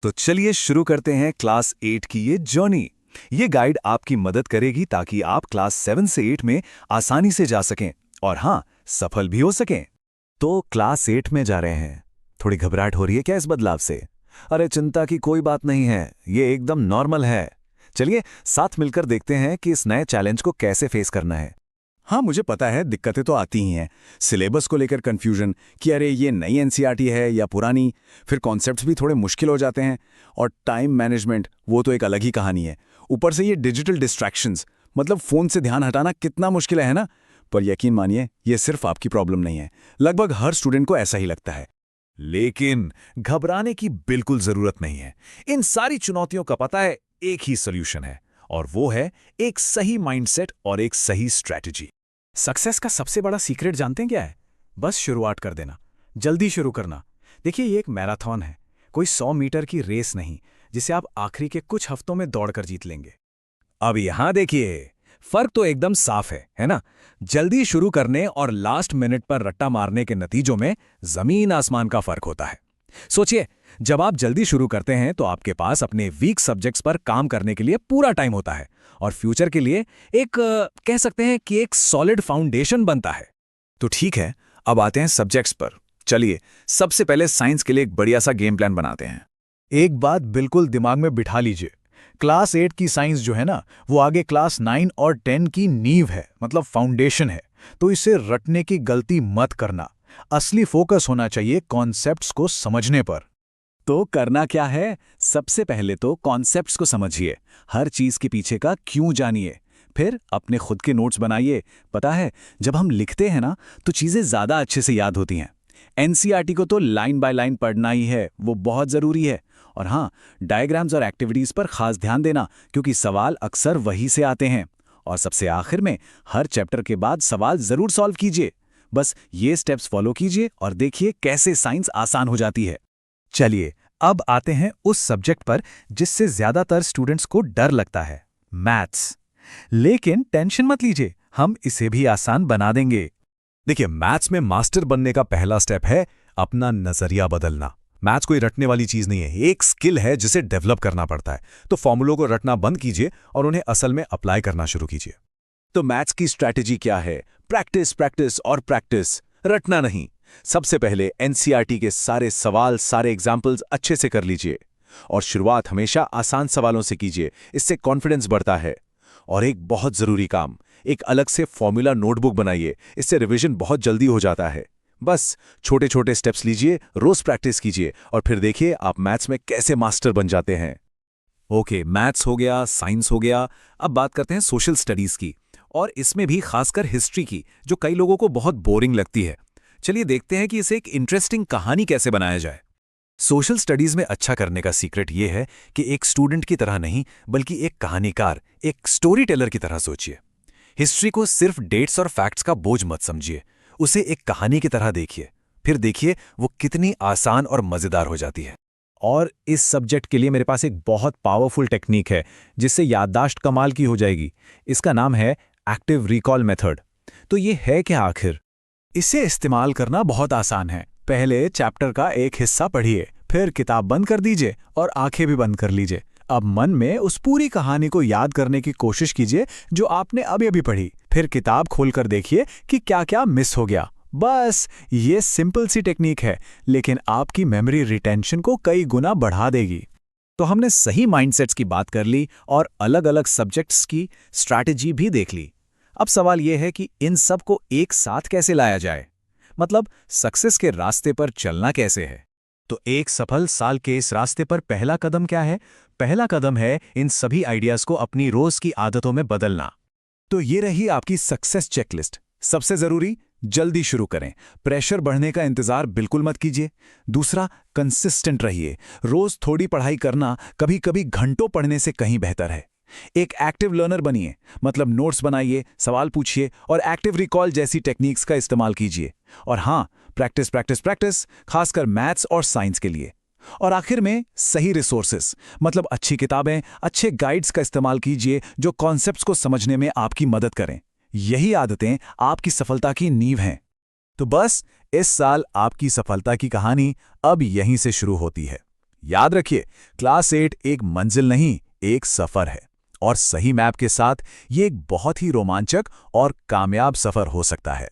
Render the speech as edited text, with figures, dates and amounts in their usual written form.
तो चलिए शुरू करते हैं क्लास 8 की ये जर्नी। ये गाइड आपकी मदद करेगी ताकि आप क्लास 7 से 8 में आसानी से जा सकें और हाँ, सफल भी हो सकें। तो क्लास 8 में जा रहे हैं। थोड़ी घबराहट हो रही है क्या इस बदलाव से? अरे चिंता की कोई बात नहीं है, ये एकदम नॉर्मल है। चलिए साथ मिलकर देखते हैं कि इस नए चैलेंज को कैसे फेस करना है। हाँ, मुझे पता है दिक्कतें तो आती ही हैं। सिलेबस को लेकर कन्फ्यूजन कि अरे ये नई एनसीईआरटी है या पुरानी, फिर कॉन्सेप्ट्स भी थोड़े मुश्किल हो जाते हैं। और टाइम मैनेजमेंट वो तो एक अलग ही कहानी है। ऊपर से ये डिजिटल डिस्ट्रैक्शंस, मतलब फ़ोन से ध्यान हटाना कितना मुश्किल है ना। पर यकीन मानिए ये सिर्फ आपकी प्रॉब्लम नहीं है, लगभग हर स्टूडेंट को ऐसा ही लगता है। लेकिन घबराने की बिल्कुल जरूरत नहीं है। इन सारी चुनौतियों का पता है, एक ही सॉल्यूशन है और वो है एक सही माइंडसेट और एक सही स्ट्रैटेजी। सक्सेस का सबसे बड़ा सीक्रेट जानते हैं क्या है? बस शुरुआत कर देना, जल्दी शुरू करना। देखिए, ये एक मैराथन है, कोई 100 मीटर की रेस नहीं जिसे आप आखिरी के कुछ हफ्तों में दौड़कर जीत लेंगे। अब यहां देखिए, फर्क तो एकदम साफ है ना? जल्दी शुरू करने और लास्ट मिनट पर रट्टा मारने के नतीजों में जमीन आसमान का फर्क होता है। सोचिए, जब आप जल्दी शुरू करते हैं तो आपके पास अपने वीक सब्जेक्ट्स पर काम करने के लिए पूरा टाइम होता है और फ्यूचर के लिए कह सकते हैं कि एक सॉलिड फाउंडेशन बनता है। तो ठीक है, अब आते हैं सब्जेक्ट्स पर। चलिए सबसे पहले साइंस के लिए एक बढ़िया सा गेम प्लान बनाते हैं। एक बात बिल्कुल दिमाग में बिठा लीजिए, क्लास 8 की साइंस जो है ना, वो आगे क्लास 9 और 10 की नींव है, मतलब फाउंडेशन है। तो इसे रटने की गलती मत करना। असली फोकस होना चाहिए कॉन्सेप्ट्स को समझने पर। तो करना क्या है? सबसे पहले तो कॉन्सेप्ट्स को समझिए, हर चीज के पीछे का क्यों जानिए, फिर अपने खुद के नोट्स बनाइए। पता है, जब हम लिखते हैं ना तो चीजें ज्यादा अच्छे से याद होती हैं। एनसीईआरटी को तो लाइन बाय लाइन पढ़ना ही है, वो बहुत जरूरी है। और हाँ, डायग्राम्स और एक्टिविटीज पर खास ध्यान देना, क्योंकि सवाल अक्सर वही से आते हैं। और सबसे आखिर में हर चैप्टर के बाद सवाल जरूर सॉल्व कीजिए। बस ये स्टेप्स फॉलो कीजिए और देखिए कैसे साइंस आसान हो जाती है। चलिए अब आते हैं उस सब्जेक्ट पर जिससे ज्यादातर स्टूडेंट्स को डर लगता है, मैथ्स। लेकिन टेंशन मत लीजिए, हम इसे भी आसान बना देंगे। देखिए, मैथ्स में मास्टर बनने का पहला स्टेप है अपना नजरिया बदलना। मैथ्स कोई रटने वाली चीज नहीं है, एक स्किल है जिसे डेवलप करना पड़ता है। तो फॉर्मूलों को रटना बंद कीजिए और उन्हें असल में अप्लाई करना शुरू कीजिए। तो मैथ्स की स्ट्रैटेजी क्या है? प्रैक्टिस, प्रैक्टिस और प्रैक्टिस, रटना नहीं। सबसे पहले एनसीईआरटी के सारे सवाल, सारे एग्जाम्पल्स अच्छे से कर लीजिए और शुरुआत हमेशा आसान सवालों से कीजिए, इससे कॉन्फिडेंस बढ़ता है। और एक बहुत जरूरी काम, एक अलग से फॉर्मूला नोटबुक बनाइए, इससे रिवीजन बहुत जल्दी हो जाता है। बस छोटे छोटे स्टेप्स लीजिए, रोज प्रैक्टिस कीजिए और फिर देखिए आप मैथ्स में कैसे मास्टर बन जाते हैं। ओके, मैथ्स हो गया, साइंस हो गया। अब बात करते हैं सोशल स्टडीज की, और इसमें भी खासकर हिस्ट्री की, जो कई लोगों को बहुत बोरिंग लगती है। चलिए देखते हैं कि इसे एक इंटरेस्टिंग कहानी कैसे बनाया जाए। सोशल स्टडीज में अच्छा करने का सीक्रेट ये है कि एक स्टूडेंट की तरह नहीं, बल्कि एक कहानीकार, एक स्टोरी टेलर की तरह सोचिए। हिस्ट्री को सिर्फ डेट्स और फैक्ट्स का बोझ मत समझिए, उसे एक कहानी की तरह देखिए। फिर देखिए वो कितनी आसान और मजेदार हो जाती है। और इस सब्जेक्ट के लिए मेरे पास एक बहुत पावरफुल टेक्निक है जिससे याददाश्त कमाल की हो जाएगी। इसका नाम है एक्टिव रिकॉल मेथड। तो ये है क्या आखिर? इसे इस्तेमाल करना बहुत आसान है। पहले चैप्टर का एक हिस्सा पढ़िए, फिर किताब बंद कर दीजिए और आंखें भी बंद कर लीजिए। अब मन में उस पूरी कहानी को याद करने की कोशिश कीजिए जो आपने अभी अभी पढ़ी। फिर किताब खोलकर देखिए कि क्या क्या मिस हो गया। बस ये सिंपल सी टेक्निक है, लेकिन आपकी मेमोरी रिटेंशन को कई गुना बढ़ा देगी। तो हमने सही माइंडसेट्स की बात कर ली और अलग अलग सब्जेक्ट्स की स्ट्रैटेजी भी देख ली। अब सवाल यह है कि इन सब को एक साथ कैसे लाया जाए, मतलब सक्सेस के रास्ते पर चलना कैसे है। तो एक सफल साल के इस रास्ते पर पहला कदम क्या है? पहला कदम है इन सभी आइडियाज को अपनी रोज की आदतों में बदलना। तो ये रही आपकी सक्सेस चेकलिस्ट। सबसे जरूरी, जल्दी शुरू करें, प्रेशर बढ़ने का इंतजार बिल्कुल मत कीजिए। दूसरा, कंसिस्टेंट रहिए, रोज थोड़ी पढ़ाई करना कभी कभी घंटों पढ़ने से कहीं बेहतर है। एक एक्टिव लर्नर बनिए, मतलब नोट्स बनाइए, सवाल पूछिए और एक्टिव रिकॉल जैसी टेक्निक्स का इस्तेमाल कीजिए। और हाँ, प्रैक्टिस प्रैक्टिस प्रैक्टिस, खासकर मैथ्स और साइंस के लिए। और आखिर में सही रिसोर्सेस, मतलब अच्छी किताबें, अच्छे गाइड्स का इस्तेमाल कीजिए जो कॉन्सेप्ट्स को समझने में आपकी मदद करें। यही आदतें आपकी सफलता की नींव हैं। तो बस इस साल आपकी सफलता की कहानी अब यहीं से शुरू होती है। याद रखिए, क्लास 8 एक मंजिल नहीं, एक सफर है, और सही मैप के साथ ये एक बहुत ही रोमांचक और कामयाब सफर हो सकता है।